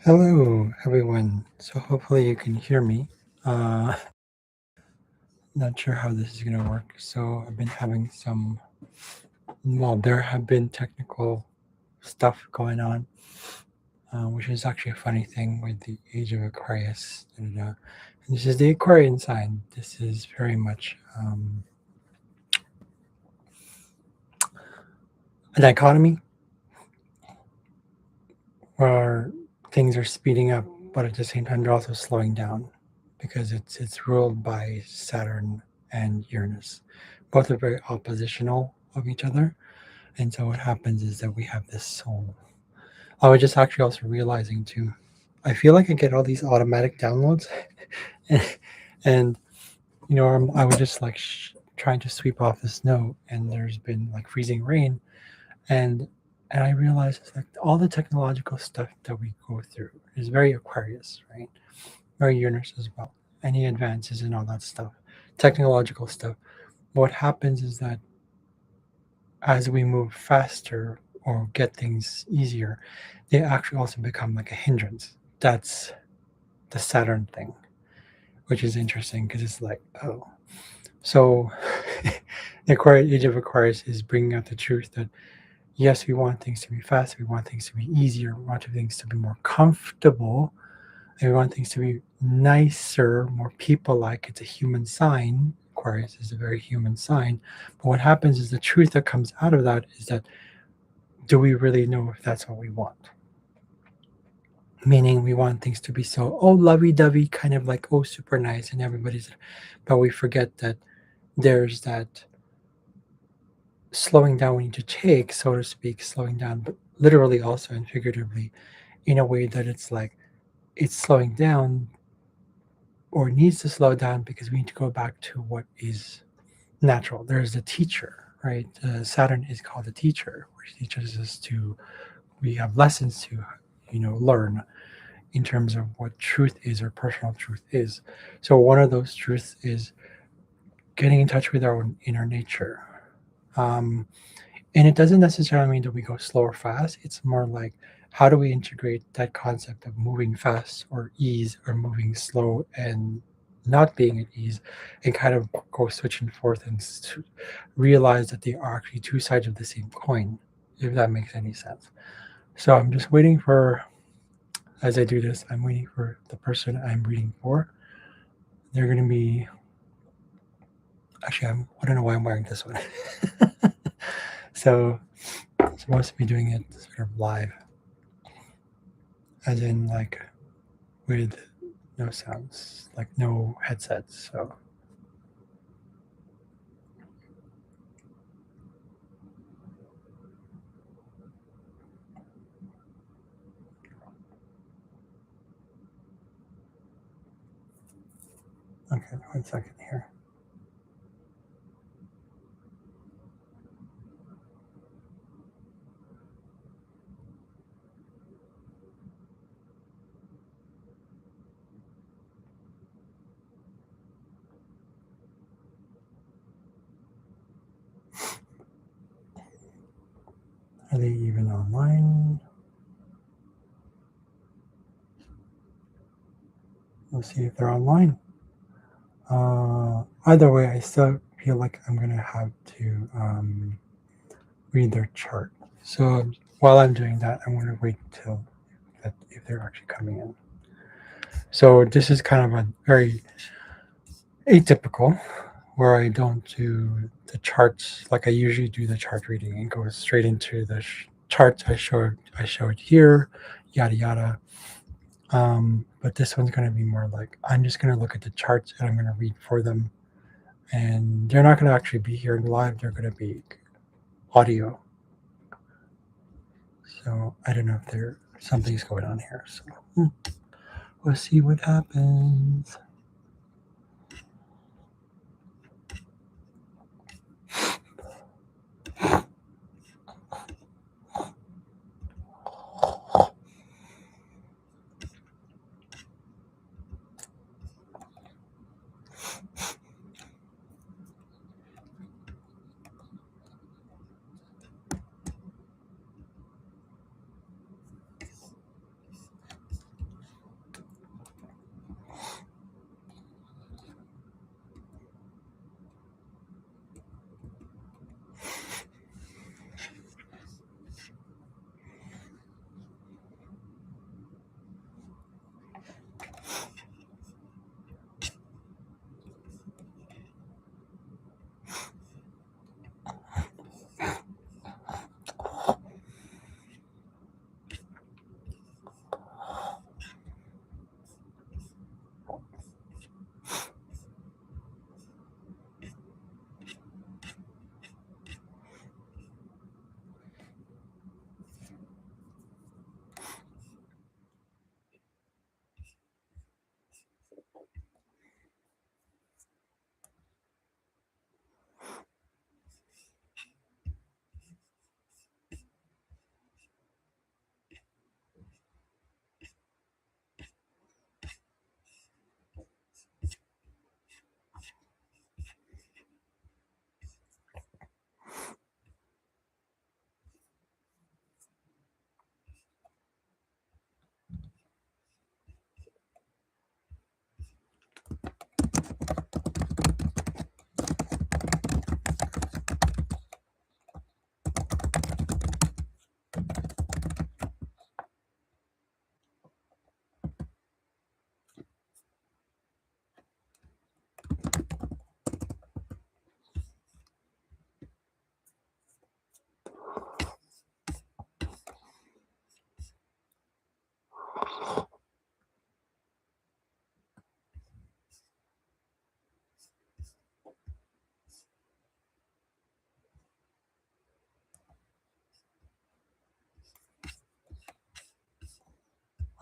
Hello, everyone. So hopefully you can hear me. Uh, Not sure how this is going to work. So I've been having there have been technical stuff going on, which is actually a funny thing with the age of Aquarius. And this is the Aquarian sign. This is very much a dichotomy where things are speeding up, but at the same time they're also slowing down because it's ruled by Saturn and Uranus. Both are very oppositional of each other. And so what happens is that we have this soul. I was just actually also realizing too, I feel like I get all these automatic downloads and, and I was just like trying to sweep off the snow and there's been like freezing rain and and I realized it's like all the technological stuff that we go through is very Aquarius, right? Very Uranus as well. Any advances and all that stuff, technological stuff. What happens is that as we move faster or get things easier, they actually also become like a hindrance. That's the Saturn thing, which is interesting because it's like, oh, so the Age of Aquarius is bringing out the truth that yes, we want things to be fast, we want things to be easier, we want things to be more comfortable, and we want things to be nicer, more people-like. It's a human sign. Aquarius is a very human sign. But what happens is the truth that comes out of that is that do we really know if that's what we want? Meaning we want things to be so, oh, lovey-dovey, kind of like, oh, super nice, and everybody's, but we forget that there's that slowing down we need to take, so to speak, slowing down, but literally also and figuratively in a way that it's like it's slowing down or needs to slow down because we need to go back to what is natural. There's a teacher, right? Saturn is called a teacher, which teaches us to, we have lessons to, learn in terms of what truth is or personal truth is. So one of those truths is getting in touch with our own inner nature. Um, and it doesn't necessarily mean that we go slow or fast. It's more like how do we integrate that concept of moving fast or ease or moving slow and not being at ease and kind of go switching forth and realize that they are actually two sides of the same coin, if that makes any sense. So I'm just waiting for, as I do this, I'm waiting for the person I'm reading for. They're going to be, actually, I don't know why I'm wearing this one. So I'm supposed to be doing it sort of live, as in like with no sounds, like no headsets. So okay, 1 second here. Are they even online? We'll see if they're online. Either way, I still feel like I'm gonna have to read their chart. So while I'm doing that, I'm gonna wait till that if they're actually coming in. So this is kind of a very atypical where I don't do the charts like I usually do the chart reading and go straight into the charts I showed here, yada yada. But this one's going to be more like I'm just going to look at the charts and I'm going to read for them, and they're not going to actually be here live. They're going to be audio. So I don't know if there something's going on here. So we'll see what happens.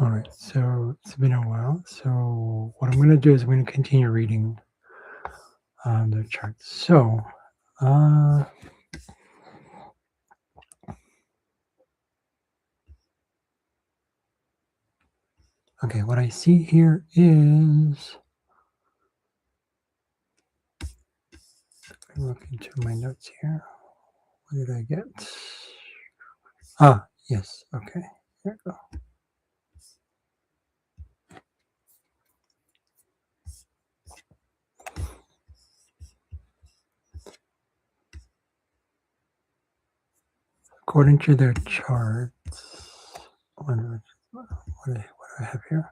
All right, so it's been a while. So what I'm going to do is I'm going to continue reading the charts. So, uh, okay, what I see here is, look into my notes here. What did I get? Ah, yes. Okay, here we go. According to their charts, what do I have here?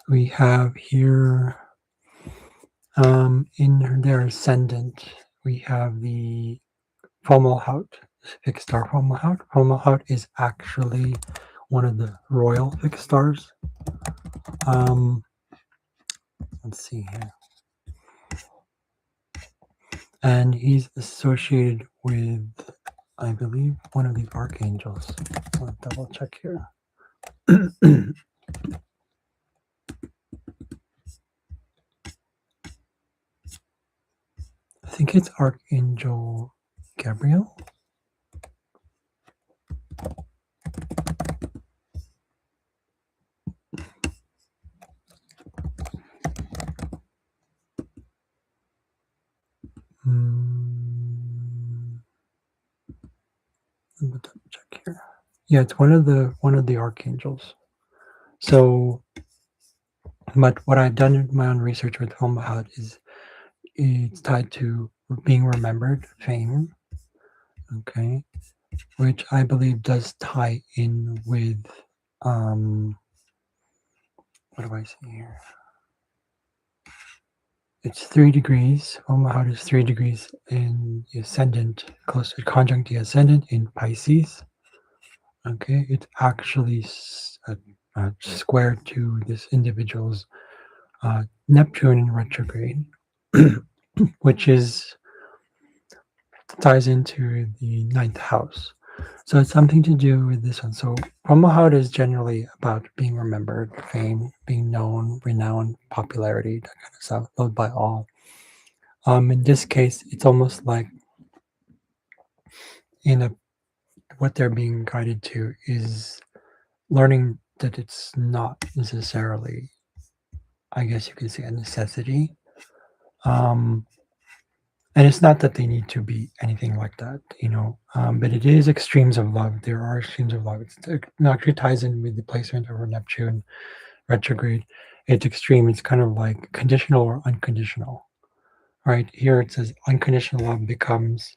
We have here in their ascendant, we have the Fomalhaut, fixed star Fomalhaut. Fomalhaut is actually one of the royal fixed stars. Um, let's see here. And he's associated with, I believe, one of the archangels. I'll double check here. I think it's Archangel Gabriel. Let me double check here. Yeah, it's one of the archangels. So, but what I've done in my own research with Fomalhaut is it's tied to being remembered, fame, okay, which I believe does tie in with what do I see here? It's 3 degrees. Omaha is 3 degrees in the ascendant, close to conjunct the ascendant in Pisces. Okay, it's actually square to this individual's Neptune in retrograde, which is ties into the ninth house. So it's something to do with this one. So Omaha is generally about being remembered, fame, being known, renowned, popularity, that kind of stuff, loved by all. In this case, it's almost like in a what they're being guided to is learning that it's not necessarily, I guess you could say, a necessity. Um, and it's not that they need to be anything like that, but it is extremes of love. There are extremes of love. It actually ties in with the placement of our Neptune retrograde. It's extreme. It's kind of like conditional or unconditional, right? Here it says unconditional love becomes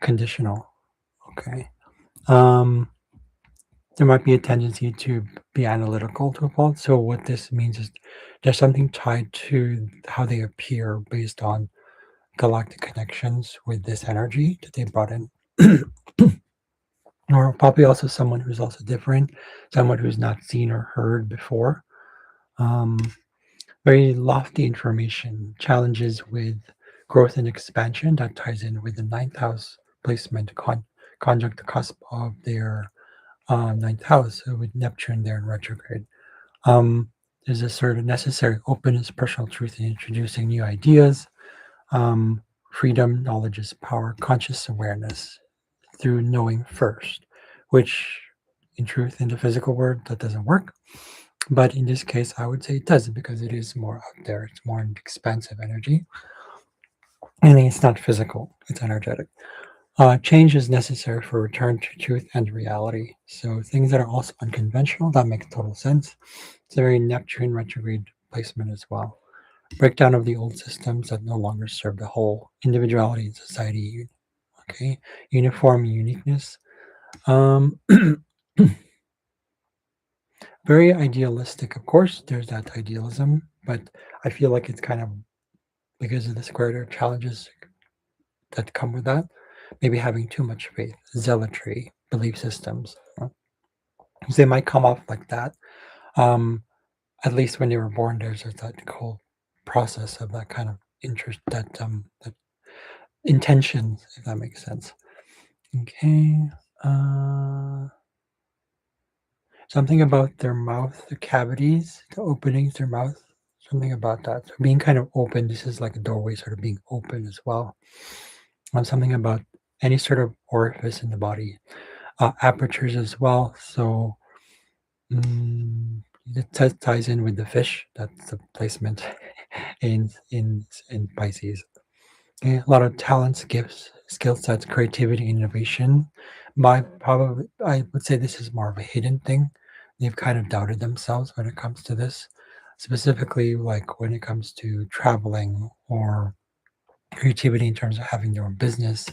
conditional. Okay. Um, there might be a tendency to be analytical to a fault. So what this means is there's something tied to how they appear based on galactic connections with this energy that they brought in. Or probably also someone who's also different, someone who's not seen or heard before. Um, very lofty information, challenges with growth and expansion that ties in with the ninth house placement, conjunct the cusp of their ninth house with Neptune there in retrograde. There's a sort of necessary openness, personal truth, in introducing new ideas, freedom, knowledge is power, conscious awareness through knowing first, which in truth, in the physical world, that doesn't work. But in this case, I would say it does because it is more out there. It's more an expansive energy. And it's not physical, it's energetic. Change is necessary for return to truth and reality. So things that are also unconventional, that makes total sense. It's a very Neptune retrograde placement as well. Breakdown of the old systems that no longer serve the whole, individuality in society, okay, uniform uniqueness. Um, very idealistic, of course. There's that idealism, but I feel like it's kind of because of the square challenges that come with that. Maybe having too much faith, zealotry, belief systems. They might come off like that. Um, at least when they were born, there's that whole process of that kind of interest, that intentions, if that makes sense. Okay. Uh, Something about their mouth, the cavities, the openings, their mouth, something about that. So being kind of open, this is like a doorway sort of being open as well. Something about any sort of orifice in the body, apertures as well. So it ties in with the fish. That's the placement in Pisces. Okay, a lot of talents, gifts, skill sets, creativity, innovation. I would say this is more of a hidden thing. They've kind of doubted themselves when it comes to this, specifically like when it comes to traveling or creativity in terms of having their own business.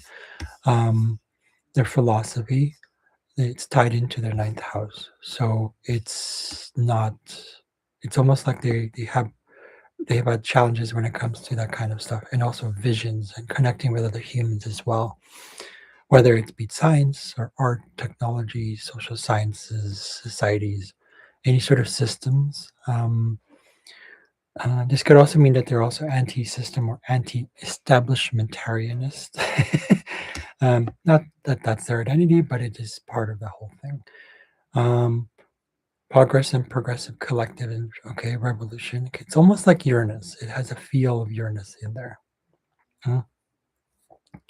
Um, their philosophy, it's tied into their ninth house, so it's not. It's almost like they have had challenges when it comes to that kind of stuff, and also visions and connecting with other humans as well, whether it be science or art, technology, social sciences, societies, any sort of systems. This could also mean that they're also anti-system or anti-establishmentarianist. Not that that's their identity, but it is part of the whole thing. Um, Progress and progressive collective, and okay, revolution. It's almost like Uranus. It has a feel of Uranus in there. Mm,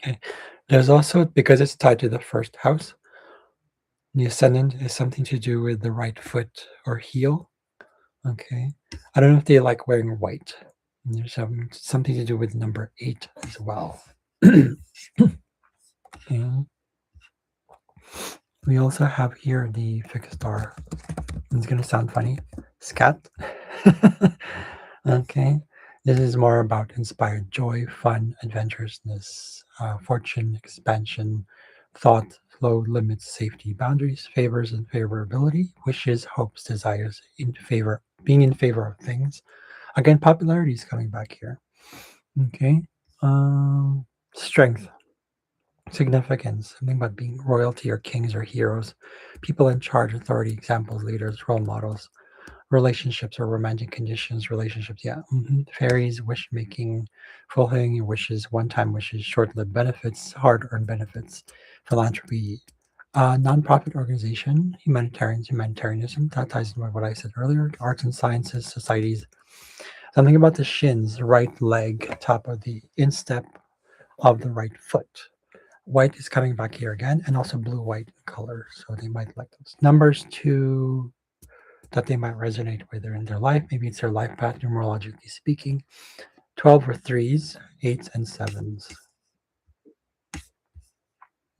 okay. There's also, because it's tied to the first house, the ascendant is something to do with the right foot or heel. Okay. I don't know if they like wearing white. And there's something to do with number 8 as well. And we also have here the fixed star. It's going to sound funny. Scat. Okay. This is more about inspired joy, fun, adventurousness, fortune, expansion, thought, flow, limits, safety, boundaries, favors, and favorability, wishes, hopes, desires, being in favor of things. Again, popularity is coming back here. Okay. Strength, significance, something about being royalty or kings or heroes, people in charge, authority, examples, leaders, role models, relationships or romantic conditions, relationships, yeah. Fairies, wish making, fulfilling your wishes, one-time wishes, short-lived benefits, hard-earned benefits, philanthropy, nonprofit organization, humanitarianism, that ties in with what I said earlier, arts and sciences, societies, something about the shins, right leg, top of the instep of the right foot. White is coming back here again, and also blue-white color, so they might like those. Numbers 2, that they might resonate with in their life. Maybe it's their life path, numerologically speaking. 12 or threes, eights, and sevens.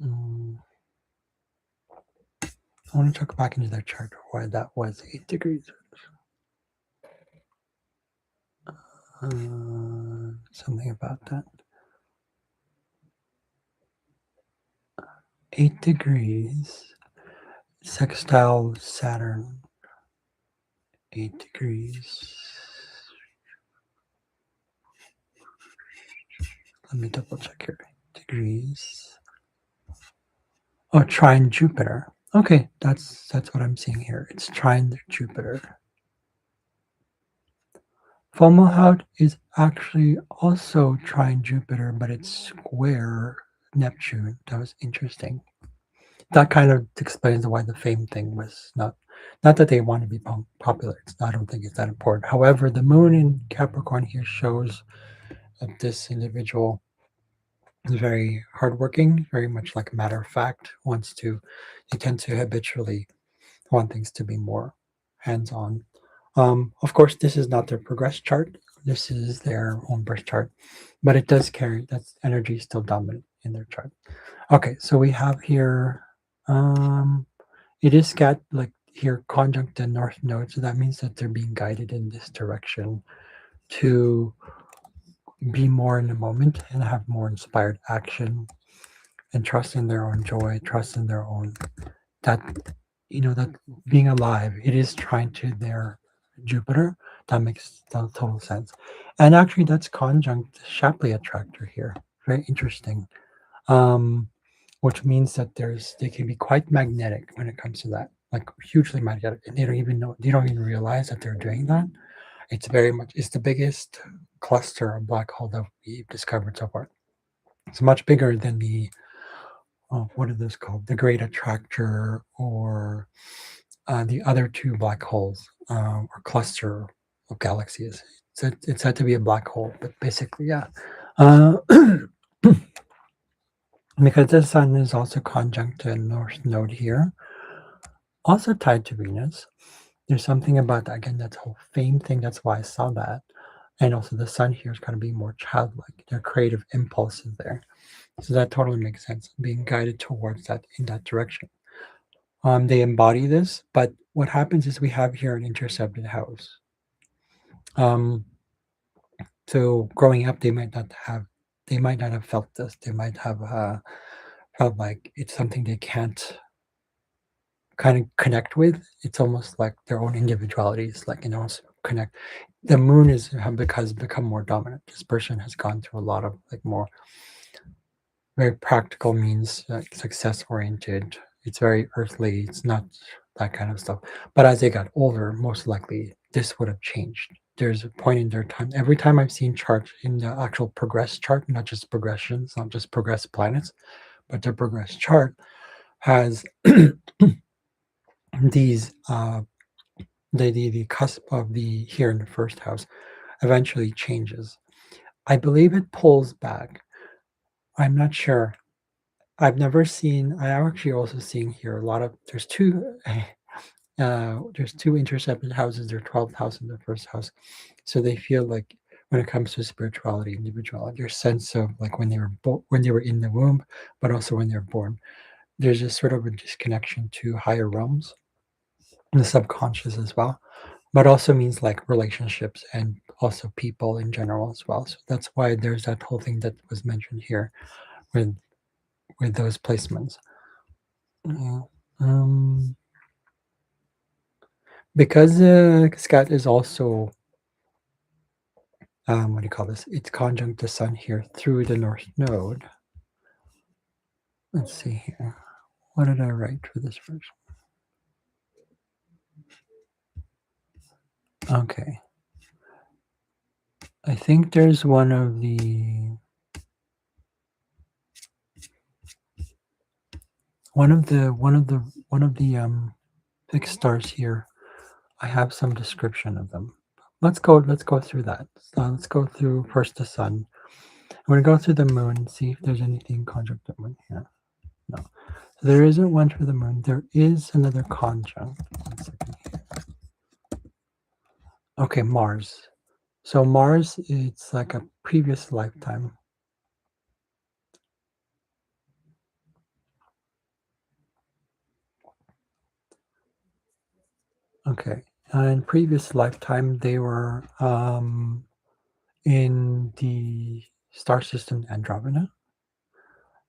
Mm, I want to check back into their chart why that was 8 degrees. Something about that. 8 degrees, sextile Saturn, 8 degrees. Let me double check here. Degrees. Oh, trine Jupiter. Okay, that's what I'm seeing here. It's trine Jupiter. Fomalhaut is actually also trine Jupiter, but it's square Neptune. That was interesting. That kind of explains why the fame thing was not that they want to be popular. I don't think it's that important. However, the moon in Capricorn here shows that this individual is very hardworking, very much like matter of fact, they tend to habitually want things to be more hands-on. Of course, this is not their progress chart. This is their own birth chart, but it does carry that energy is still dominant in their chart. Okay, so we have here, it is got like here conjunct the north node, so that means that they're being guided in this direction to be more in the moment and have more inspired action and trust in their own joy, trust in their own that that being alive, it is trying to their Jupiter. That makes total sense. And actually that's conjunct Shapley attractor here. Very interesting. Um, which means that they can be quite magnetic when it comes to that. Like hugely magnetic. And they don't even realize that they're doing that. It's the biggest cluster of black hole that we've discovered so far. It's much bigger than what are those called? The Great Attractor or the other two black holes or cluster of galaxies. It's said to be a black hole, but basically, yeah. Uh, because the sun is also conjunct to the north node here, also tied to Venus. There's something about that, again, that whole fame thing. That's why I saw that. And also the sun here is going to be more childlike. Their creative impulses there. So that totally makes sense, being guided towards that in that direction. They embody this, but what happens is we have here an intercepted house. Um, so growing up, they might not have felt this. They might have felt like it's something they can't kind of connect with. It's almost like their own individualities, like connect. The moon has become more dominant. This person has gone through a lot of like more very practical means, success oriented. It's very earthly. It's not that kind of stuff. But as they got older, most likely this would have changed. There's a point in their time. Every time I've seen charts in the actual progress chart, not just progressions, not just progress planets, but the progress chart has these the cusp of the here in the first house eventually changes. I believe it pulls back. I'm not sure. I've never seen. I actually also seeing here a lot of. There's two intercepted houses. Their 12th house and their first house, so they feel like when it comes to spirituality, individuality, their sense of like when they were in the womb, but also when they're born. There's just sort of a disconnection to higher realms, and the subconscious as well, but also means like relationships and also people in general as well. So that's why there's that whole thing that was mentioned here with those placements. Yeah. Um, because Scat is also what do you call this? It's conjunct the sun here through the north node. Let's see here. What did I write for this first? Okay. I think there's one of the fixed stars here. I have some description of them. Let's go through that. So let's go through first the sun. I'm going to go through the moon, see if there's anything conjunct the moon here. No. So there isn't one for the moon. There is another conjunct. 1 second here. Okay, Mars. So Mars, it's like a previous lifetime. Okay. In previous lifetime, they were in the star system Andromeda.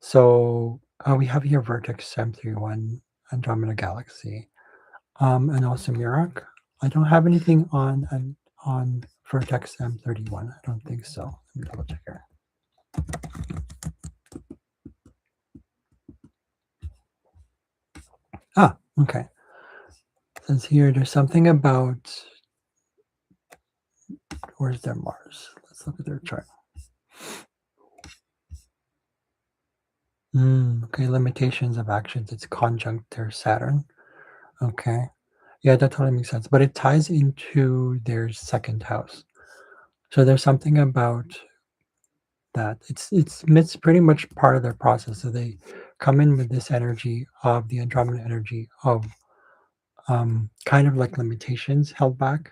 So we have here Vertex M31, Andromeda Galaxy, and also Mirak. I don't have anything on Vertex M31. I don't think so. Let me double check here. Ah, okay. It says here there's something about where's their Mars? Let's look at their chart. Okay, limitations of actions. It's conjunct their Saturn. Okay. Yeah, that totally makes sense. But it ties into their second house. So there's something about that. It's pretty much part of their process. So they come in with this energy of the Andromeda energy of kind of like limitations held back.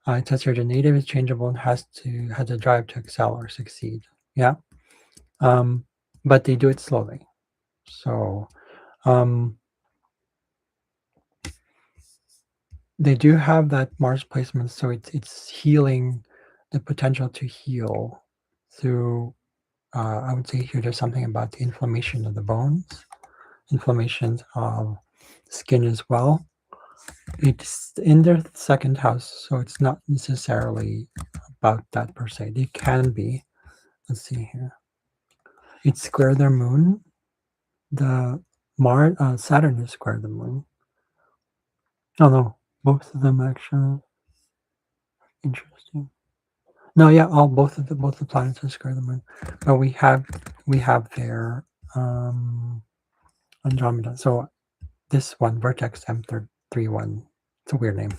It says here the native is changeable and has a drive to excel or succeed. Yeah. But they do it slowly. So they do have that Mars placement, so it's healing, the potential to heal through. I would say here there's something about the inflammation of the bones, inflammation of skin as well. It's in their second house, so it's not necessarily about that per se. They can be. Let's see here. It's square their moon. The Saturn is square the moon. Oh no, both of them actually. Interesting. No, yeah, both the planets are square the moon, but we have their Andromeda. So this one, Vertex 3-1. It's a weird name.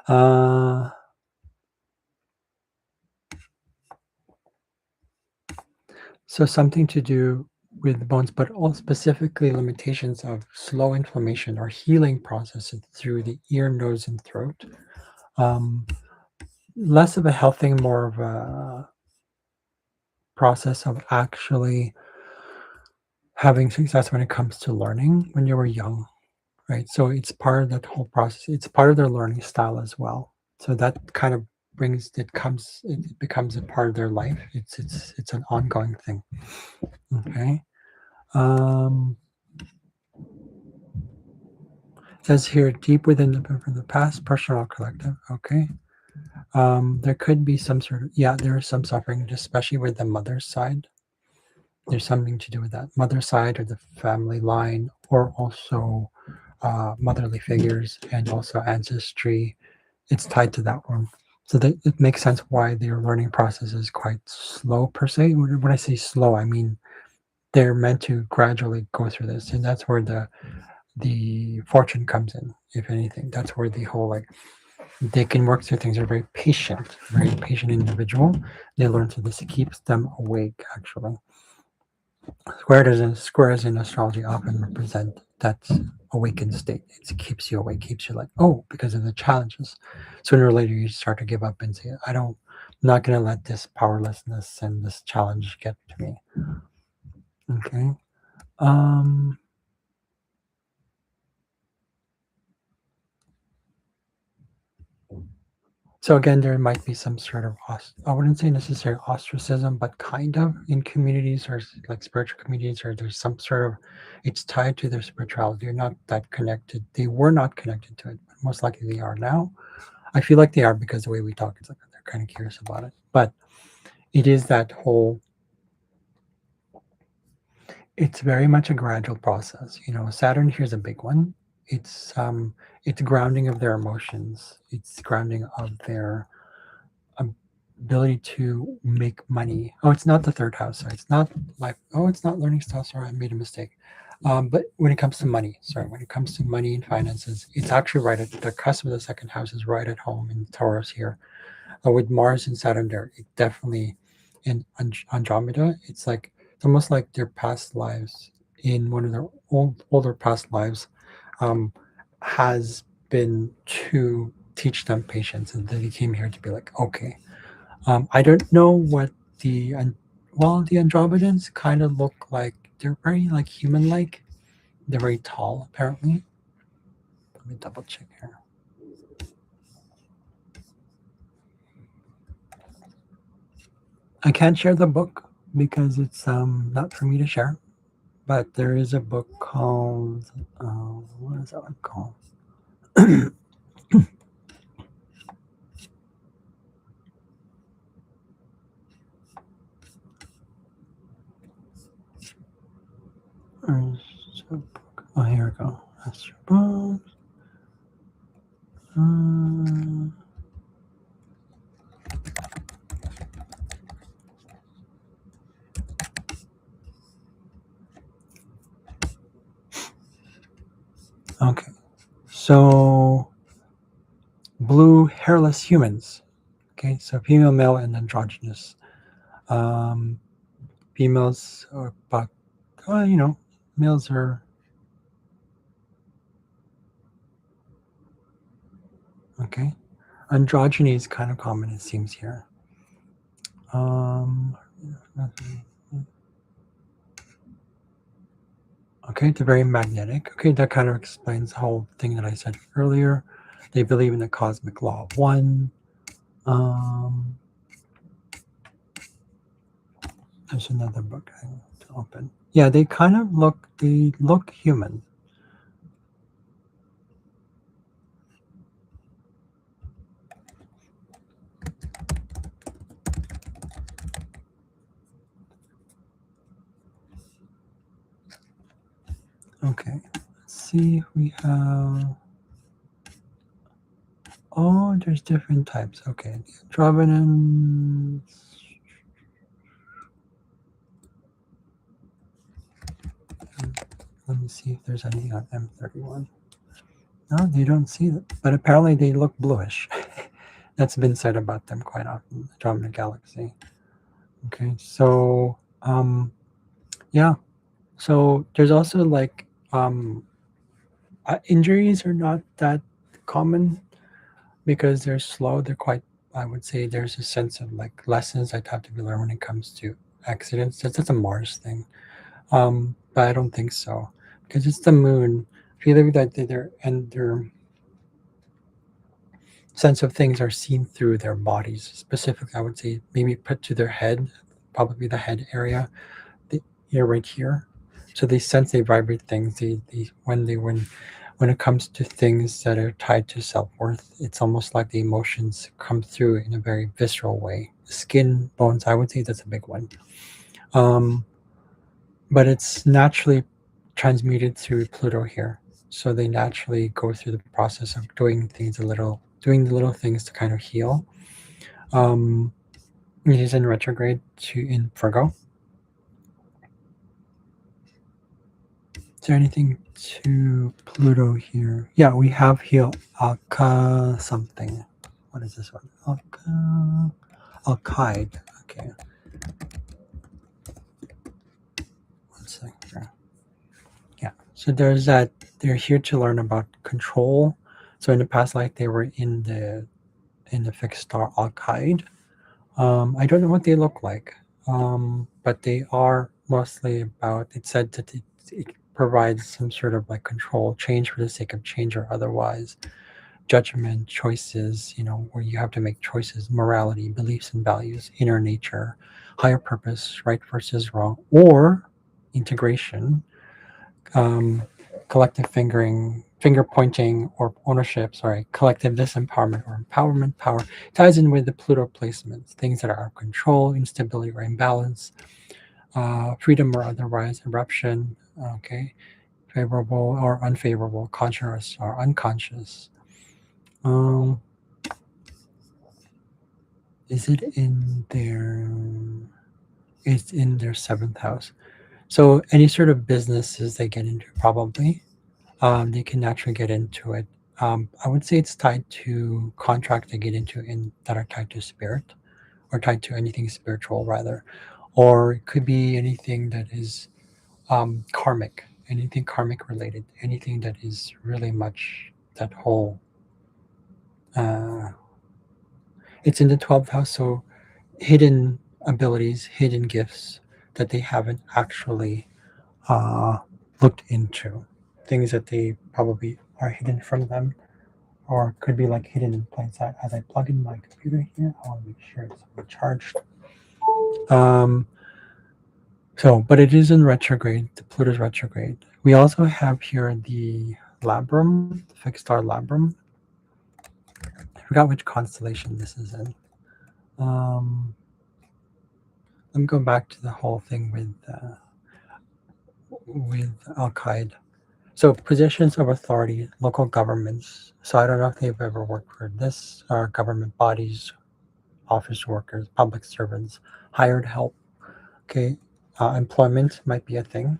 uh, so something to do with the bones, but all specifically limitations of slow inflammation or healing processes through the ear, nose, and throat. Um, less of a health thing, more of a process of actually having success when it comes to learning when you were young, right? So it's part of that whole process. It's part of their learning style as well. So that kind of it becomes a part of their life. It's an ongoing thing. Okay. Um, it says here, deep within from the past, personal or collective. Okay. There could be some sort of, yeah, there is some suffering, especially with the mother's side. There's something to do with that mother side or the family line, or also motherly figures and also ancestry. It's tied to that one. So that it makes sense why their learning process is quite slow per se. When I say slow, I mean they're meant to gradually go through this, and that's where the fortune comes in. If anything, that's where the whole like they can work through things. They're very patient individual. They learn through this. It keeps them awake actually. Squares in astrology often represent that awakened state. It keeps you awake, keeps you like, oh, because of the challenges. Sooner or later, you start to give up and say, I'm not going to let this powerlessness and this challenge get to me. Okay. Um, so again, there might be some sort of, I wouldn't say necessarily ostracism, but kind of in communities or like spiritual communities, or there's some sort of, it's tied to their spirituality. They're not that connected. They were not connected to it, but most likely they are now. I feel like they are because the way we talk, it's like they're kind of curious about it. But it is that whole, it's very much a gradual process. Saturn here's a big one. It's grounding of their emotions. It's grounding of their ability to make money. Oh, it's not the third house. Sorry, it's not life. Oh, it's not learning style. Sorry, I made a mistake. But when it comes to money, when it comes to money and finances, it's actually right at the cusp of the second house is right at home in Taurus here. With Mars and Saturn there, it definitely in Andromeda, it's almost like their past lives in one of their older past lives um, has been to teach them patience, and then they came here to be like, okay, I don't know what the Andromedans kind of look like. They're very like human-like. They're very tall, apparently. Let me double check here. I can't share the book because it's not for me to share. But there is a book called what is that one called? Oh, here we go. Astro Bones. Okay, so blue hairless humans. Okay, so female, male, and androgynous. Um, females are buck. Males are okay. Androgyny is kind of common, it seems here. Okay, they're very magnetic. Okay, that kind of explains the whole thing that I said earlier. They believe in the cosmic law of one. Um, there's another book I want to open. Yeah, they look human. Okay, let's see if we have. Oh, there's different types. Okay, the Andromedans. Let me see if there's anything on M31. No, they don't see it, but apparently they look bluish. That's been said about them quite often, Andromeda Galaxy. Okay, so yeah, so there's also like injuries are not that common because they're slow. They're quite. I would say there's a sense of like lessons that have to be learned when it comes to accidents. That's a Mars thing, but I don't think so because it's the moon. I feel like that their sense of things are seen through their bodies. Specifically, I would say maybe put to their head, probably the head area, the ear right here. So they sense, they vibrate things. When it comes to things that are tied to self worth, it's almost like the emotions come through in a very visceral way. Skin, bones, I would say that's a big one. Um, but it's naturally transmuted through Pluto here. So they naturally go through the process of doing the little things to kind of heal. Um, it is in retrograde in Virgo. Is there anything to Pluto here? Yeah, we have here Alka something. What is this one? Alkaid. Okay, one second. Yeah. So there's that. They're here to learn about control. So in the past life, they were in the fixed star Alkaid. I don't know what they look like, but they are mostly about. It said that it provides some sort of like control, change for the sake of change or otherwise, judgment, choices. Where you have to make choices, morality, beliefs and values, inner nature, higher purpose, right versus wrong, or integration, um, collective finger pointing, or ownership, sorry, collective disempowerment or empowerment, power, ties in with the Pluto placements, things that are out of control, instability or imbalance, freedom or otherwise, eruption, okay, favorable or unfavorable, conscious or unconscious. Um, is it in their, it's in their seventh house. So any sort of businesses they get into, probably they can naturally get into it. I would say it's tied to contract they get into in that are tied to spirit or tied to anything spiritual rather, or it could be anything that is karmic, anything karmic related, anything that is really much that whole. Uh, it's in the 12th house, so hidden abilities, hidden gifts that they haven't actually uh, looked into, things that they probably are hidden from them or could be like hidden in plain sight. As I plug in my computer here, I want to make sure it's recharged. Um, but it is in retrograde. The Pluto's retrograde. We also have here the Labrum, the fixed star Labrum. I forgot which constellation this is in. Um, let me go back to the whole thing with Al Qaeda. So positions of authority, local governments. So I don't know if they've ever worked for this or government bodies, office workers, public servants, hired help. Okay, employment might be a thing.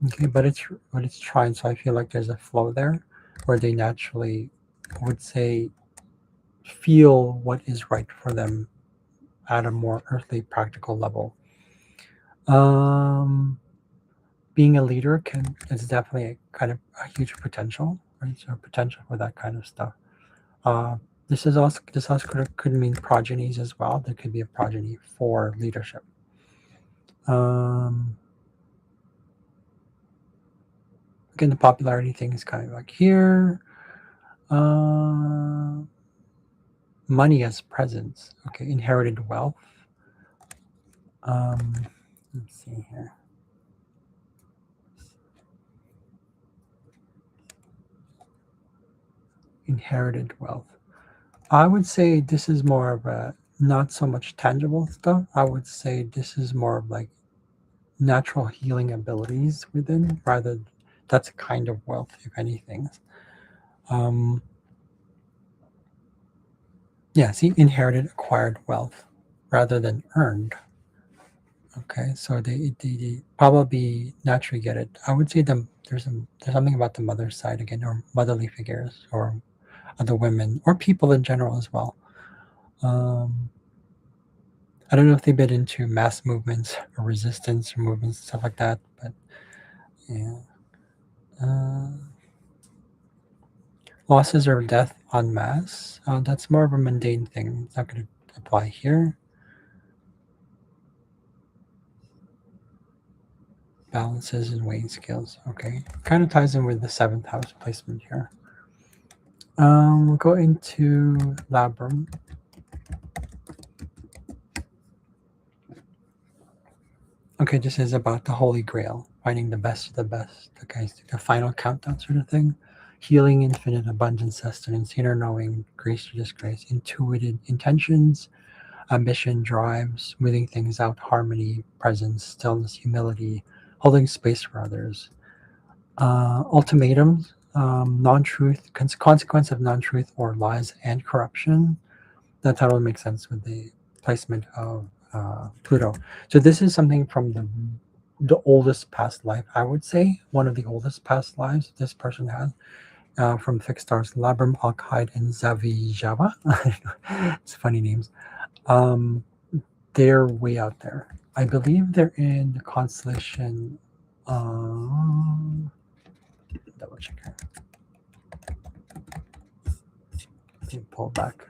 Okay, but it's trying. So I feel like there's a flow there, where they naturally would say feel what is right for them at a more earthly, practical level. Um, being a leader can is definitely a kind of a huge potential, right? So potential for that kind of stuff. Uh, this also could mean progenies as well. There could be a progeny for leadership. Um, Again, the popularity thing is kind of like here. Uh, Money as presence. Okay, inherited wealth. Um, let's see here. Inherited wealth. I would say this is more of a not so much tangible stuff. I would say this is more of like natural healing abilities within, rather that's a kind of wealth, if anything. Um, yeah, see, inherited, acquired wealth rather than earned. Okay, so they probably naturally get it. I would say there's something about the mother's side again, or motherly figures, or other women, or people in general as well. Um, I don't know if they've been into mass movements or resistance or movements, stuff like that, but yeah. Uh, Losses or death en masse, that's more of a mundane thing. It's not going to apply here. Balances and weighing scales. Okay, kind of ties in with the seventh house placement here. We'll go into labrum. Okay, this is about the Holy Grail, finding the best of the best. Okay, so the final countdown sort of thing. Healing, infinite abundance, sustenance, inner knowing, grace to disgrace, intuited intentions, ambition, drive, smoothing things out, harmony, presence, stillness, humility, holding space for others. Ultimatums, non-truth, consequence of non-truth or lies and corruption. That totally makes sense with the placement of Pluto. So this is something from the oldest past life, I would say, one of the oldest past lives this person has, from fixed stars Labram, Alkide, and Zavijava. It's funny names. Um, they're way out there. I believe they're in the constellation. Double check here. Let me pull back.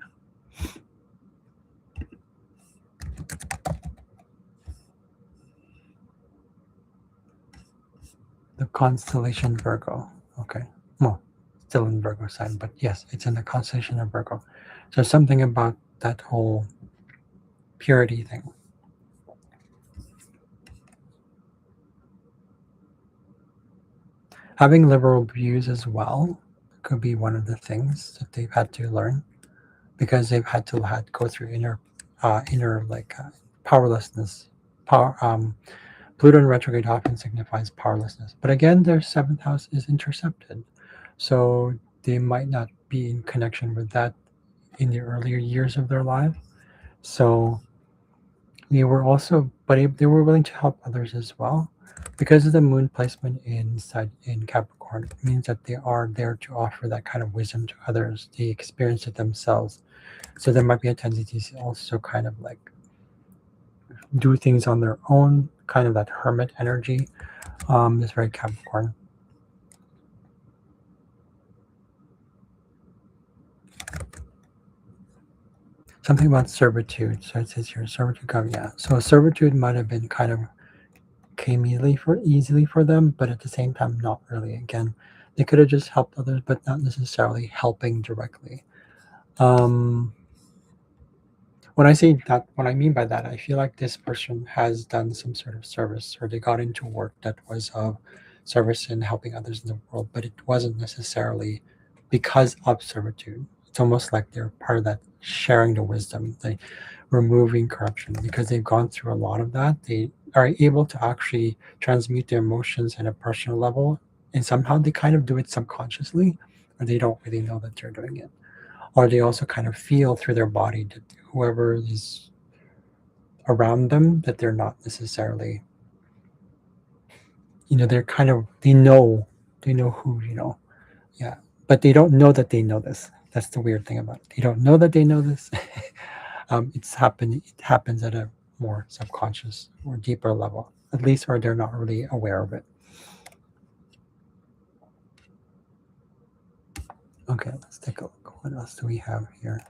The constellation Virgo. Okay. Well, still in Virgo sign, but yes, it's in the constellation of Virgo. So something about that whole purity thing. Having liberal views as well could be one of the things that they've had to learn because they've had to go through inner powerlessness. Power. Pluto in retrograde often signifies powerlessness, but again, their seventh house is intercepted, so they might not be in connection with that in the earlier years of their life. So they were also, but they were willing to help others as well. Because of the moon placement inside in Capricorn, it means that they are there to offer that kind of wisdom to others. They experience it themselves. So there might be a tendency to also kind of like do things on their own, kind of that hermit energy. Is very Capricorn. Something about servitude. So it says here, servitude. Yeah. So servitude might have been kind of came easily for them, but at the same time, not really. Again, they could have just helped others, but not necessarily helping directly. Um, when I say that, what I mean by that, I feel like this person has done some sort of service, or they got into work that was of service and helping others in the world, but it wasn't necessarily because of servitude. It's almost like they're part of that sharing the wisdom, the removing corruption, because they've gone through a lot of that. They are able to actually transmute their emotions at a personal level, and somehow they kind of do it subconsciously, or they don't really know that they're doing it, or they also kind of feel through their body that whoever is around them that they're not necessarily, they're kind of they know who, yeah, but they don't know that they know this. That's the weird thing about it. They don't know that they know this. It happens at a more subconscious or deeper level, at least, or they're not really aware of it. Okay, let's take a look. What else do we have here?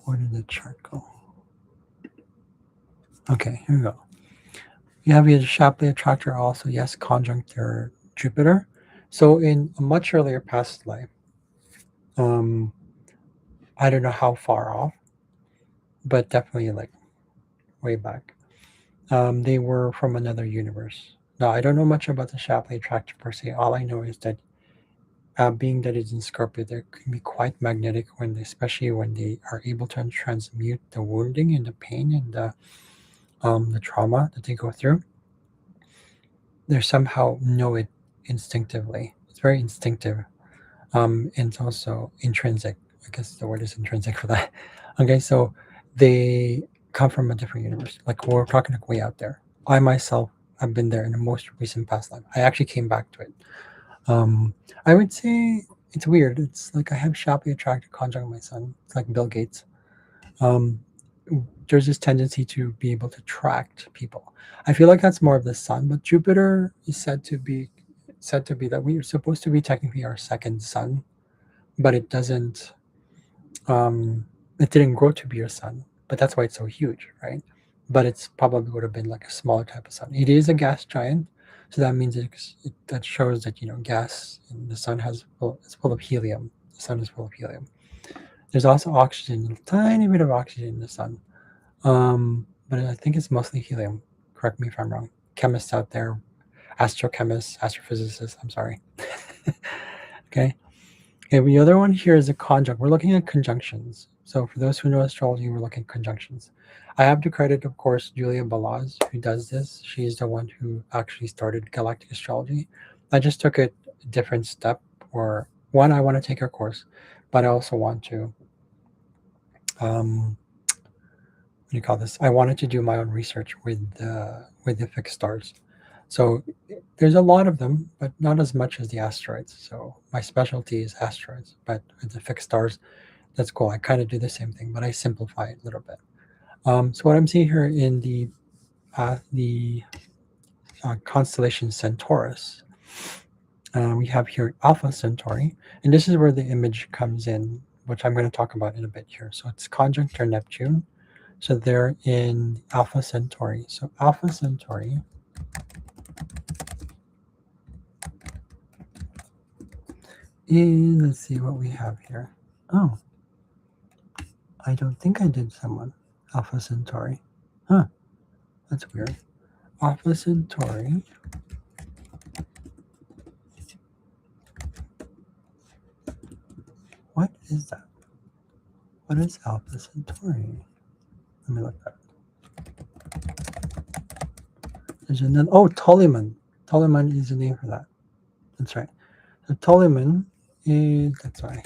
Where did the chart go? Okay, here we go. You have your Shapley attractor also, yes, conjunct your Jupiter. So in a much earlier past life, um, I don't know how far off, but definitely like way back. They were from another universe. Now I don't know much about the Shapley attractor per se. All I know is that being that it's in Scorpio, they can be quite magnetic especially when they are able to transmute the wounding and the pain and the trauma that they go through. they somehow know it instinctively. It's very instinctive. And it's also intrinsic. I guess the word is intrinsic for that. Okay, so they come from a different universe. Like we're talking like way out there. I myself have been there in the most recent past life. I actually came back to it. Um, I would say it's weird. It's like I have sharply attracted conjunct my sun. It's like Bill Gates. Um, there's this tendency to be able to attract people. I feel like that's more of the sun, but Jupiter is said to be that we are supposed to be technically our second sun, but it doesn't. Um, it didn't grow to be a sun, but that's why it's so huge, right? But it's probably would have been like a smaller type of sun. It is a gas giant, so that means that shows that gas in the sun it's full of helium. The sun is full of helium. There's also oxygen, a tiny bit of oxygen in the sun, but I think it's mostly helium. Correct me if I'm wrong. Chemists out there, astrochemists, astrophysicists. I'm sorry. Okay. Okay, the other one here is a conjunct. We're looking at conjunctions. So for those who know astrology, we're looking at conjunctions. I have to credit, of course, Julia Balaz, who does this. She's the one who actually started galactic astrology. I just took a different step, or one, I want to take her course, but I also want to, what do you call this? I wanted to do my own research with the fixed stars. So there's a lot of them, but not as much as the asteroids. So my specialty is asteroids, but with the fixed stars, that's cool. I kind of do the same thing, but I simplify it a little bit. So what I'm seeing here in the constellation Centaurus, we have here Alpha Centauri, and this is where the image comes in, which I'm going to talk about in a bit here. So it's conjunct their Neptune. So they're in Alpha Centauri. So Alpha Centauri is, let's see what we have here. Oh, I don't think I did someone. Alpha Centauri. Huh, that's weird. Alpha Centauri. What is that? What is Alpha Centauri? Let me look that up. There's another. Oh, Ptolemy. Ptolemy is the name for that. That's right. So Ptolemy is. That's right.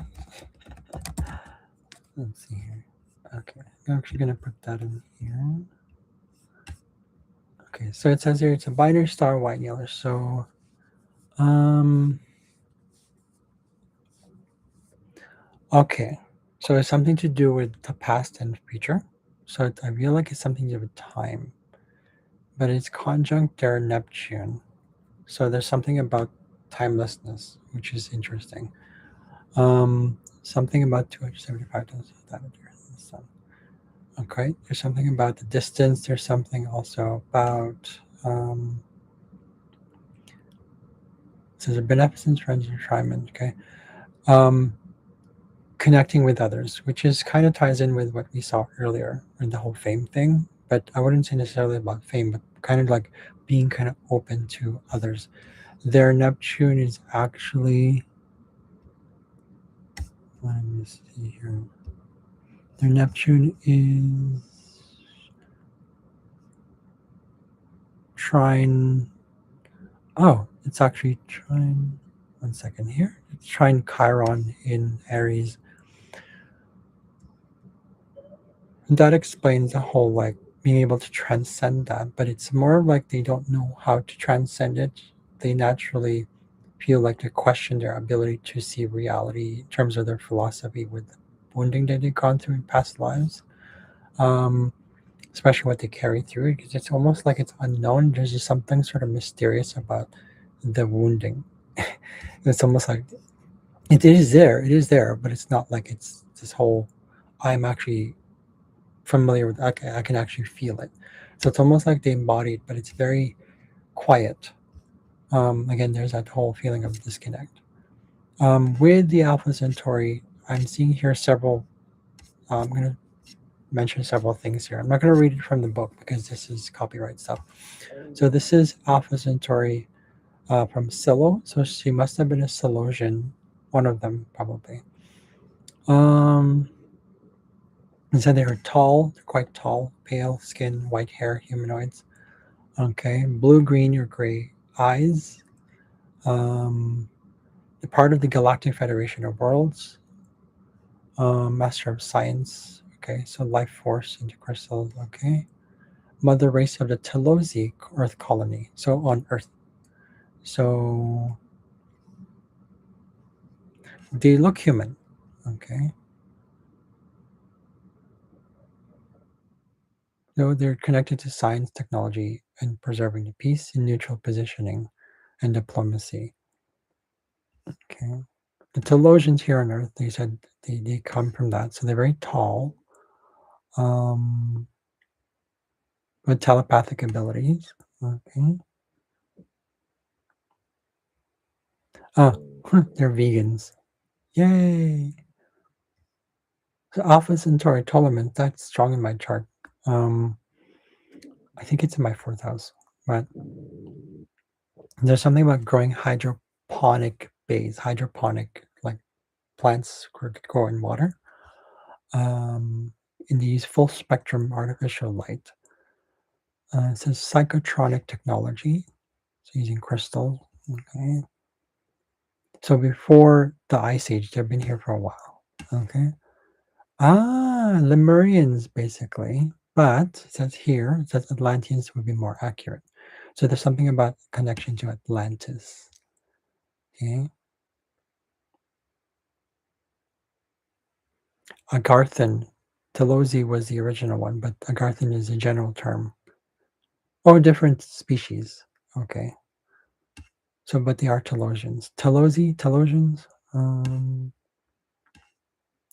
Let's see here. Okay, I'm actually gonna put that in here. Okay, so it says here it's a binary star, white and yellow. So, okay, so it's something to do with the past and future. So I feel like it's something to do with time, but it's conjunct their Neptune. So there's something about timelessness, which is interesting. Something about 275 times that of the Earth and the Sun. Okay, there's something about the distance. There's something also about so the beneficence, friends, and enshrinement. Okay, connecting with others, which is kind of ties in with what we saw earlier in the whole fame thing. But I wouldn't say necessarily about fame, but kind of like being kind of open to others. Their Neptune is actually, let me see here. Their Neptune is trine. Oh, it's actually trine. One second here. It's trine Chiron in Aries. And that explains the whole like being able to transcend that, but it's more like they don't know how to transcend it. They naturally feel like they question their ability to see reality in terms of their philosophy with the wounding that they've gone through in past lives, um, especially what they carry through. Because it's almost like it's unknown. There's just something sort of mysterious about the wounding. It's almost like it is there. It is there, but it's not like it's this whole. I'm actually familiar with. I can actually feel it. So it's almost like they embody it, but it's very quiet. Again, there's that whole feeling of disconnect. With the Alpha Centauri, I'm seeing here several. I'm going to mention several things here. I'm not going to read it from the book because this is copyright stuff. So this is Alpha Centauri from Silo. So she must have been a Silosian, one of them probably. They said they were tall. They're quite tall, pale skin, white hair, humanoids. Okay, blue, green, or gray eyes, um, the part of the Galactic Federation of Worlds, Master of Science. Okay, so life force into crystals. Okay, mother race of the Telosi Earth colony. So on Earth. So they look human. Okay, so they're connected to science, technology, and preserving the peace in neutral positioning and diplomacy. Okay, the Telosians here on Earth, they said they come from that. So they're very tall, um, with telepathic abilities. Okay. Oh, they're vegans. Yay! So Alpha Centauri Ptolemon, that's strong in my chart. Um, I think it's in my fourth house. But there's something about growing hydroponic base, hydroponic, like plants grow in water. In these full spectrum artificial light. It says psychotronic technology, so using crystals. Okay. So before the Ice Age, they've been here for a while. Okay. Ah, Lemurians, basically. But it says here, it says Atlanteans would be more accurate. So there's something about connection to Atlantis. Okay. Agarthan. Telosi was the original one, but Agarthan is a general term. Or different species. Okay. So, but they are Telosians. Telosians,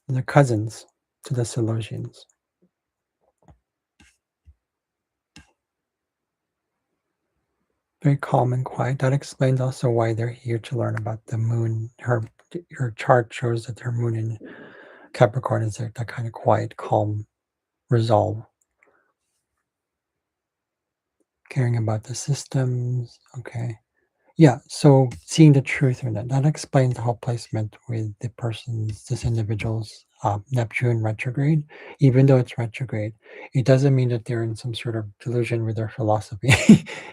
they're cousins to the Selosians. Very calm and quiet. That explains also why they're here to learn about the moon. Her chart shows that her moon in Capricorn is that kind of quiet, calm resolve, caring about the systems. Okay. Yeah, so seeing the truth in it, that explains the whole placement with this individual's Neptune retrograde. Even though it's retrograde, it doesn't mean that they're in some sort of delusion with their philosophy.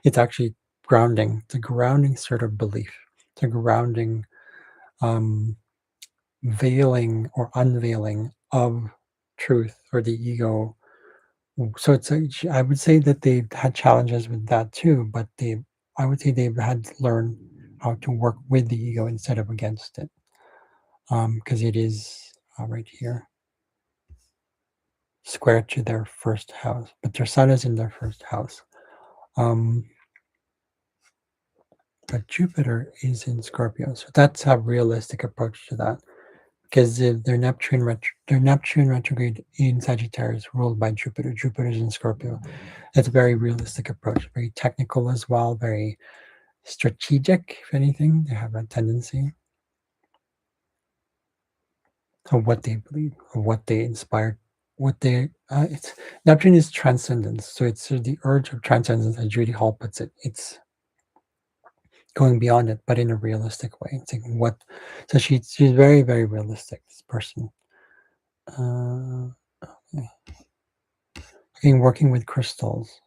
It's actually grounding. It's a grounding sort of belief. It's a grounding, um, veiling or unveiling of truth or the ego. So I would say that they've had challenges with that too, but I would say they've had to learn how to work with the ego instead of against it. Because it is right here, square to their first house, but their sun is in their first house. Um, but Jupiter is in Scorpio, so that's a realistic approach to that. Because their Neptune retrograde in Sagittarius, ruled by Jupiter. Jupiter's in Scorpio. That's a very realistic approach, very technical as well, very strategic, if anything. They have a tendency of what they believe, of what they inspire, what they it's Neptune is transcendence. So it's the urge of transcendence, as Judy Hall puts it. It's going beyond it, but in a realistic way. It's like what so she's very, very realistic, this person. Uh okay. Again, working with crystals.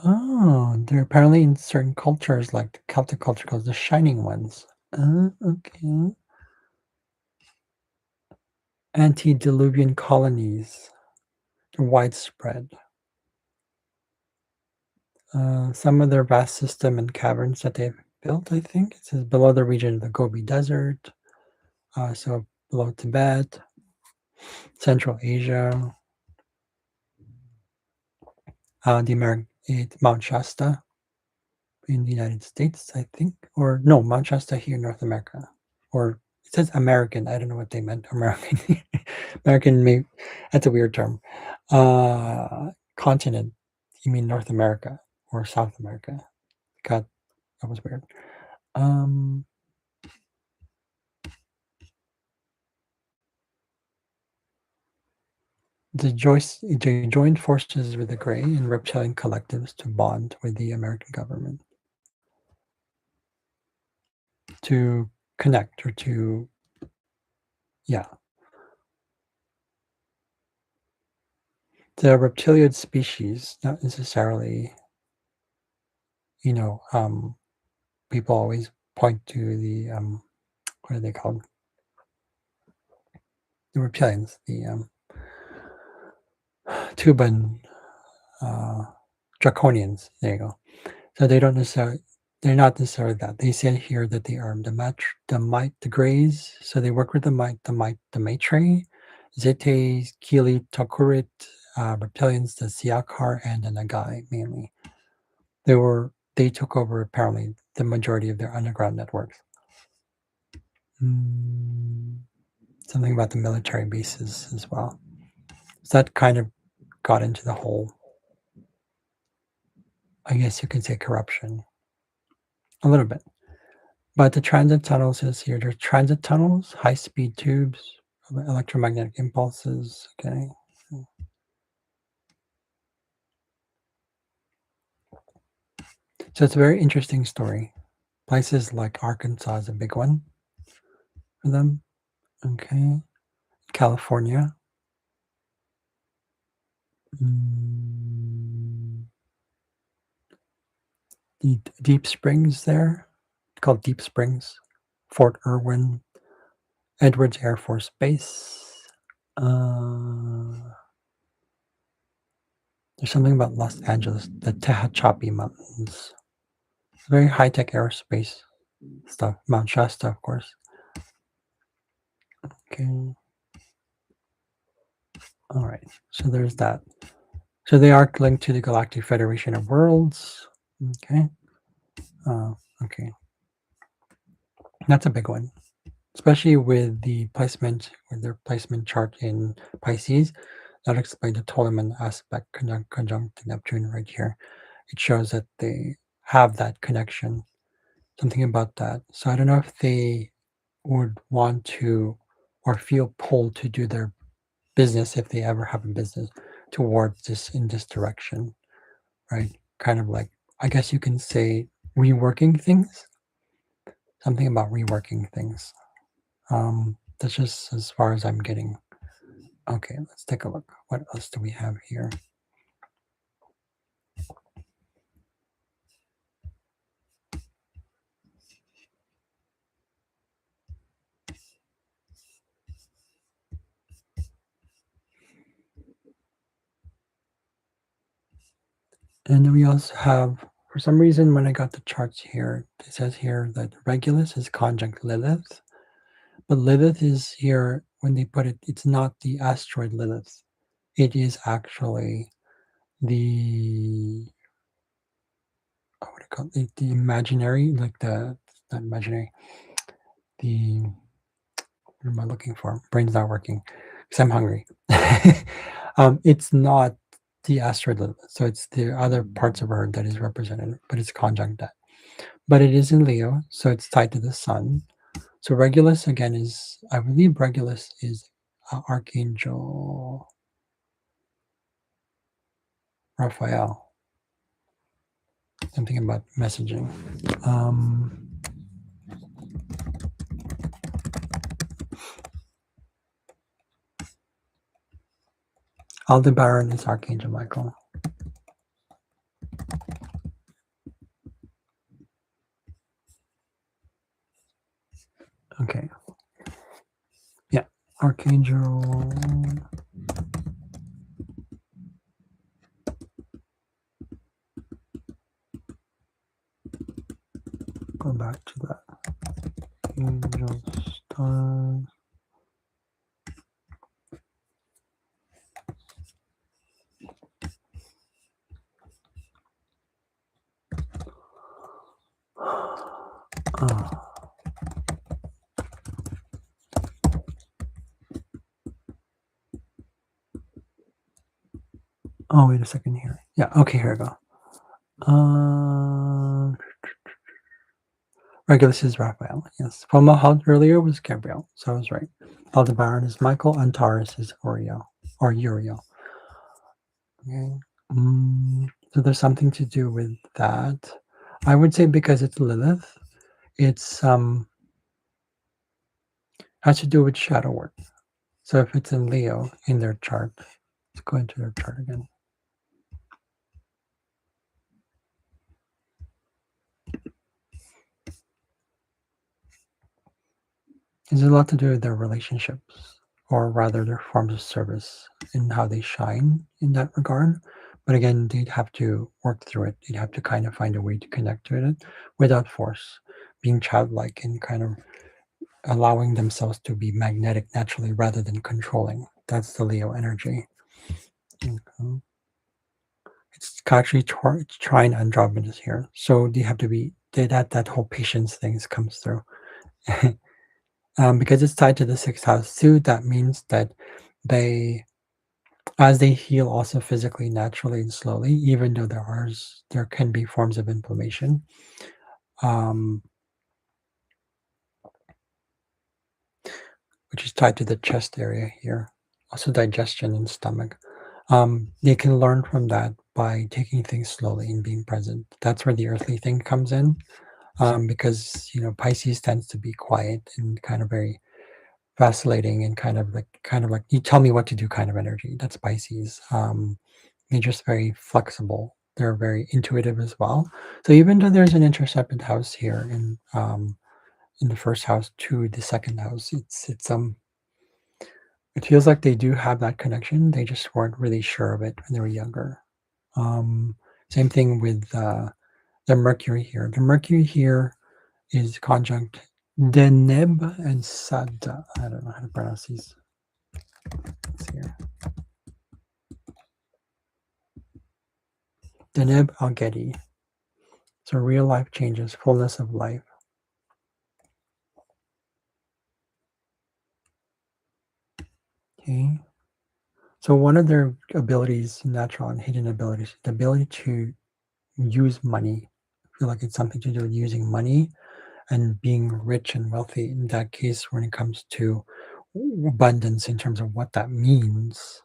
Oh, they're apparently in certain cultures, like the Celtic culture called the Shining Ones. Okay. Antediluvian colonies are widespread. Some of their vast system and caverns that they've built, I think, it says below the region of the Gobi Desert, so below Tibet, Central Asia, Mount Shasta in the United States, I think, or no, Mount Shasta here in North America, or it says American. I don't know what they meant. American, American. Maybe that's a weird term. Continent. You mean North America or South America? God, that was weird. Um, they joined forces with the Grey and reptilian collectives to bond with the American government to connect or to, yeah. the reptilian species, not necessarily, you know, people always point to the what are they called? The reptilians, the Tuban uh, draconians. There you go. So they don't necessarily, they're not necessarily that. They said here that they are the might, the Greys. So they work with the Maitre, Zete, Kili, Tokurit, reptilians, the Siakar, and the Nagai mainly. They took over apparently the majority of their underground networks. Mm, something about the military bases as well. So that kind of got into the whole, I guess you could say, corruption a little bit. But the transit tunnels is here. There's transit tunnels, high-speed tubes, electromagnetic impulses. Okay. So it's a very interesting story. Places like Arkansas is a big one for them. Okay. California. Mm, the Deep Springs there, called Deep Springs, Fort Irwin, Edwards Air Force Base. There's something about Los Angeles, the Tehachapi Mountains. Very high-tech aerospace stuff. Mount Shasta, of course. Okay. All right. So there's that. So they are linked to the Galactic Federation of Worlds. Okay. Okay. That's a big one, especially with their placement chart in Pisces. That explains the Ptolemon aspect conjunct to Neptune right here. It shows that they have that connection, something about that. So I don't know if they would want to or feel pulled to do their business, if they ever have a business, towards this in this direction, right? Kind of like, I guess you can say, reworking things, something about reworking things. That's just as far as I'm getting. Okay, let's take a look. What else do we have here? And then we also have, for some reason, when I got the charts here, it says here that Regulus is conjunct Lilith, but Lilith is here, when they put it, it's not the asteroid Lilith. It is actually the, what do you call it? The imaginary, like the, not imaginary, the, what am I looking for? Brain's not working because I'm hungry. It's not the asteroid Lilith, so it's the other parts of her that is represented, but it's conjunct that. But it is in Leo, so it's tied to the sun. So Regulus again is, I believe Regulus is Archangel Raphael. Something about messaging. Aldebaran is Archangel Michael. Okay. Yeah, Archangel. Go back to that. Angel stars. Oh, wait a second here. Yeah, okay, here we go. Regulus is Raphael, yes. Fomalhaut earlier was Gabriel, so I was right. Aldebaran is Michael, Antares is Uriel, or Uriel. Okay. So there's something to do with that. I would say because it's Lilith, it's has to do with shadow work. So if it's in Leo in their chart, Let's go into their chart again. It's a lot to do with their relationships, or rather their forms of service and how they shine in that regard. But again, they'd have to work through it. They'd have to kind of find a way to connect with it without force, being childlike and kind of allowing themselves to be magnetic naturally rather than controlling. That's the Leo energy. Okay. It's actually trying Andromeda's here. So they have to be, that whole patience things comes through. Because it's tied to the sixth house too, that means that they, as they heal also physically, naturally, and slowly, even though there can be forms of inflammation, um, which is tied to the chest area here, also digestion and stomach. They can learn from that by taking things slowly and being present. That's where the earthly thing comes in, because Pisces tends to be quiet and kind of very vacillating and kind of like you tell me what to do kind of energy. That's Pisces. They're just very flexible. They're very intuitive as well. So even though there's an intercepted house here in the first house to the second house, it feels like they do have that connection. They just weren't really sure of it when they were younger. Um, Same thing with the Mercury here. The Mercury here is conjunct Deneb and Sada. I don't know how to pronounce these. Let's see here. Deneb Al-Gedi. So real life changes, fullness of life. Okay. So one of their abilities, natural and hidden abilities, the ability to use money. I feel like it's something to do with using money and being rich and wealthy. In that case, when it comes to abundance in terms of what that means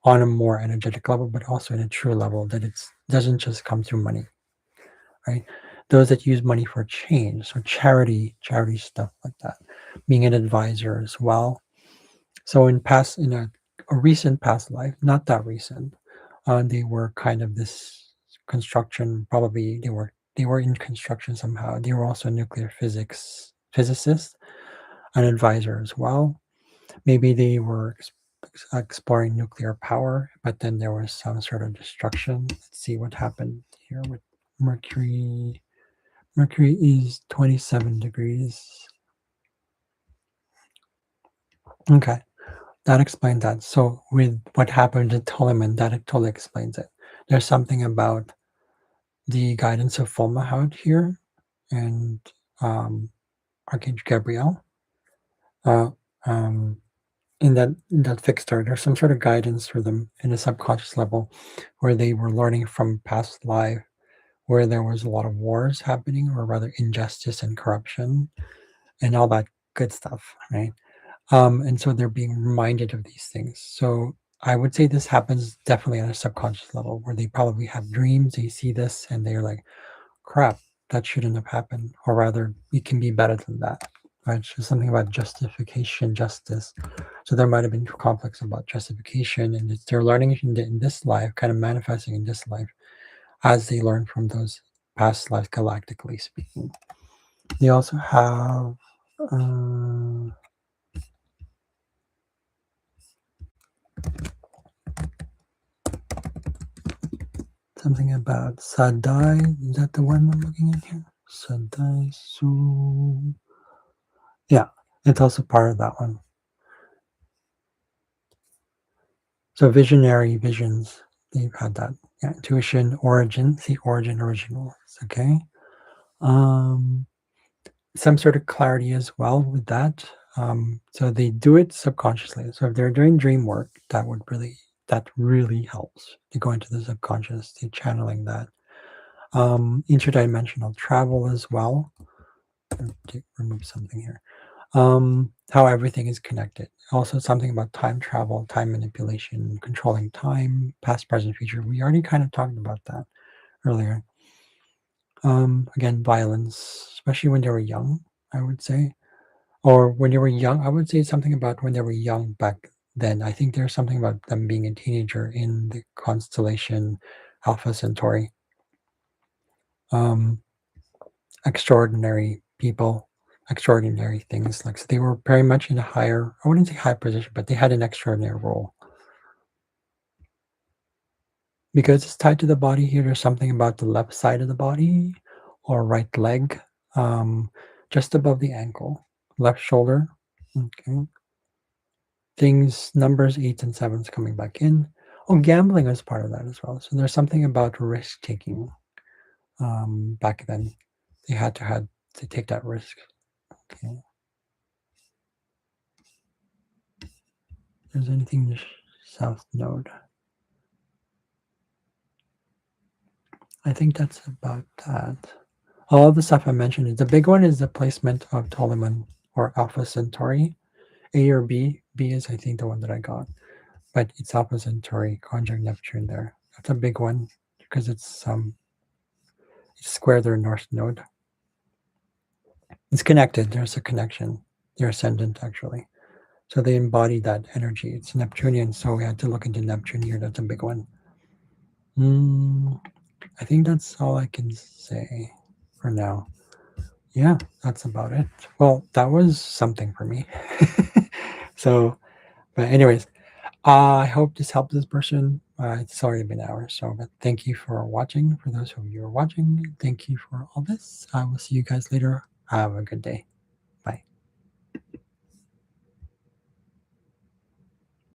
on a more energetic level, but also in a true level, that it doesn't just come through money, right? Those that use money for change, so charity stuff like that, being an advisor as well. So in a recent past life, not that recent, they were kind of this construction. Probably they were in construction somehow. They were also a nuclear physics physicist, an advisor as well. Maybe they were exploring nuclear power, but then there was some sort of destruction. Let's see what happened here with Mercury. Mercury is 27 degrees. Okay. That explained that. So with what happened to Ptolemy, that it totally explains it. There's something about the guidance of Fulmahout here and um, Archangel Gabriel. Uh, um, in that fixed star, there's some sort of guidance for them in a subconscious level, where they were learning from past life, where there was a lot of wars happening, or rather injustice and corruption, and all that good stuff, right? And so they're being reminded of these things. So I would say this happens definitely on a subconscious level, where they probably have dreams, they see this, and they're like, crap, that shouldn't have happened. Or rather, it can be better than that. Right? It's just something about justification, justice. So there might have been conflicts about justification, and they're learning in this life, kind of manifesting in this life as they learn from those past lives, galactically speaking. They also have. Uh, Something about Sadai. Is that the one I'm looking at here? Sadai Su. Yeah, it's also part of that one. So visionary visions, they've had that. Yeah, intuition, origin, see origin, original. Okay. Um, some sort of clarity as well with that. So they do it subconsciously. So if they're doing dream work, that really helps to go into the subconscious, to channeling that. Interdimensional travel as well. Remove something here. How everything is connected. Also, something about time travel, time manipulation, controlling time, past, present, future. We already kind of talked about that earlier. Again, violence, especially when they were young, I would say. Or when they were young, I would say something about when they were young back then. I think there's something about them being a teenager in the constellation Alpha Centauri. Um, Extraordinary people, extraordinary things. Like, so they were very much in a higher, I wouldn't say high position, but they had an extraordinary role. Because it's tied to the body here, there's something about the left side of the body or right leg, um, just above the ankle, left shoulder. Okay. Things, numbers 8s and 7s coming back in. Oh, gambling is part of that as well. So there's something about risk taking. Back then, they had to take that risk. Okay. There's anything in the south node? I think that's about that. All the stuff I mentioned is the big one is the placement of Ptolemy or Alpha Centauri. A or B. B is, I think, the one that I got, but it's Alpha Centauri conjunct Neptune there. That's a big one because it's square their north node. It's connected. There's a connection. They're ascendant actually, so they embody that energy. It's Neptunian, so we had to look into Neptune here. That's a big one. I think that's all I can say for now. Yeah, that's about it. Well, that was something for me. So, but anyways, I hope this helped this person. It's already been hours, so but thank you for watching. For those of you who are watching, thank you for all this. I will see you guys later. Have a good day.